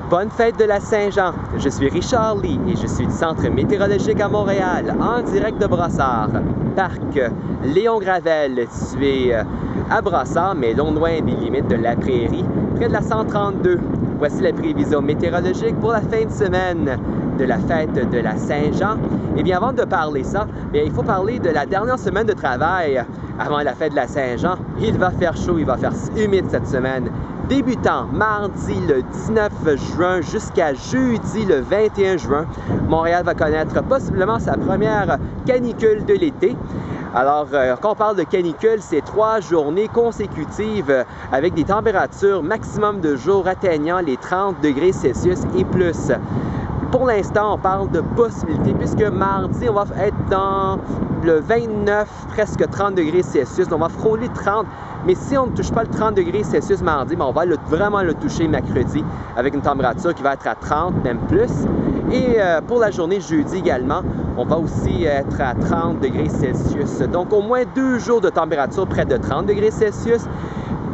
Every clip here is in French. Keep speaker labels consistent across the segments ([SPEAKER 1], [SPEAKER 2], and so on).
[SPEAKER 1] Bonne fête de la Saint-Jean! Je suis Richard Lee et je suis du Centre météorologique à Montréal, en direct de Brossard. Parc Léon Gravel, situé à Brossard, mais non loin des limites de la Prairie, près de la 132. Voici la prévision météorologique pour la fin de semaine de la fête de la Saint-Jean. Et bien, avant de parler ça, bien, il faut parler de la dernière semaine de travail avant la fête de la Saint-Jean. Il va faire chaud, il va faire humide cette semaine. Débutant mardi le 19 juin jusqu'à jeudi le 21 juin, Montréal va connaître possiblement sa première canicule de l'été. Alors, quand on parle de canicule, c'est 3 journées consécutives avec des températures maximum de jour atteignant les 30 degrés Celsius et plus. Pour l'instant, on parle de possibilité puisque mardi, on va être dans le 29, presque 30 degrés Celsius. On va frôler 30, mais si on ne touche pas le 30 degrés Celsius mardi, on va vraiment le toucher mercredi avec une température qui va être à 30, même plus. Et pour la journée jeudi également, on va aussi être à 30 degrés Celsius. Donc au moins 2 jours de température près de 30 degrés Celsius,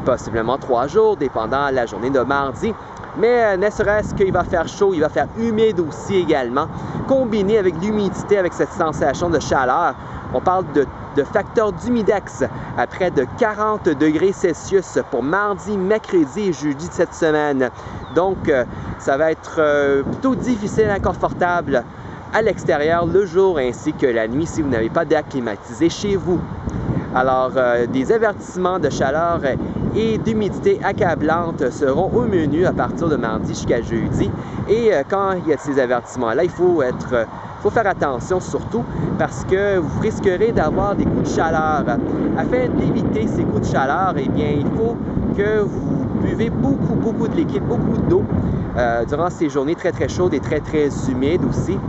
[SPEAKER 1] possiblement 3 jours, dépendant de la journée de mardi. Mais ne serait-ce qu'il va faire chaud, il va faire humide aussi également, combiné avec l'humidité, avec cette sensation de chaleur. On parle de facteur d'humidex à près de 40 degrés Celsius pour mardi, mercredi et jeudi de cette semaine. Donc, ça va être plutôt difficile et inconfortable à l'extérieur le jour ainsi que la nuit si vous n'avez pas d'air climatisé chez vous. Alors, des avertissements de chaleur et d'humidité accablante seront au menu à partir de mardi jusqu'à jeudi. Et quand il y a ces avertissements-là, il faut faire attention surtout parce que vous risquerez d'avoir des coups de chaleur. Afin d'éviter ces coups de chaleur, eh bien, il faut que vous buvez beaucoup de liquide, beaucoup d'eau durant ces journées très chaudes et très humides aussi.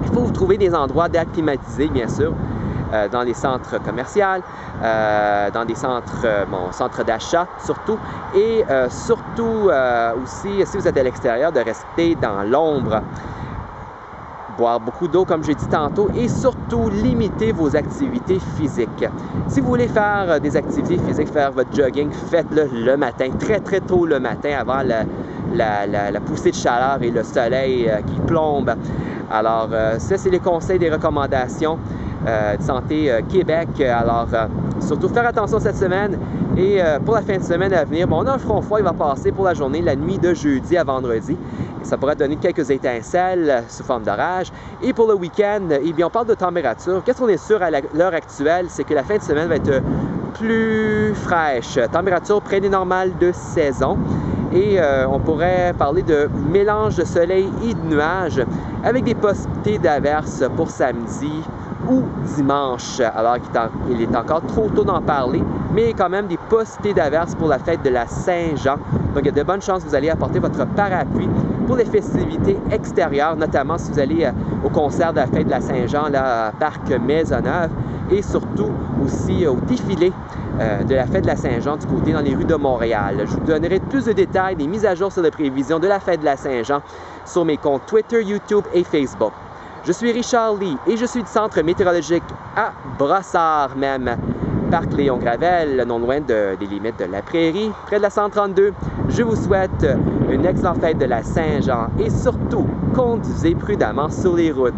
[SPEAKER 1] Il faut vous trouver des endroits d'air climatisé, bien sûr, dans les centres commerciaux, dans des centres d'achat surtout, et surtout aussi, si vous êtes à l'extérieur, de rester dans l'ombre. Boire beaucoup d'eau, comme j'ai dit tantôt, et surtout limiter vos activités physiques. Si vous voulez faire des activités physiques, faire votre jogging, faites-le le matin, très tôt le matin, avant la poussée de chaleur et le soleil qui plombe. Alors, ça, c'est les conseils, des recommandations de Santé Québec. Alors, surtout faire attention cette semaine. Et pour la fin de semaine à venir, on a un front froid, il va passer pour la journée, la nuit de jeudi à vendredi. Et ça pourrait donner quelques étincelles sous forme d'orage. Et pour le week-end, eh bien, on parle de température. Qu'est-ce qu'on est sûr à l'heure actuelle, c'est que la fin de semaine va être plus fraîche. Température près des normales de saison. Et on pourrait parler de mélange de soleil et de nuages avec des possibilités d'averses pour samedi ou dimanche. Alors qu'il est encore trop tôt d'en parler, mais quand même des possibilités d'averses pour la fête de la Saint-Jean. Donc il y a de bonnes chances que vous allez apporter votre parapluie pour les festivités extérieures, notamment si vous allez au concert de la fête de la Saint-Jean là, à Parc Maisonneuve, et surtout aussi au défilé de la fête de la Saint-Jean du côté dans les rues de Montréal. Je vous donnerai plus de détails, des mises à jour sur les prévisions de la fête de la Saint-Jean sur mes comptes Twitter, YouTube et Facebook. Je suis Richard Lee et je suis du Centre météorologique à Brossard même. Parc Léon Gravel, non loin des limites de la Prairie, près de la 132. Je vous souhaite une excellente fête de la Saint-Jean et surtout, conduisez prudemment sur les routes.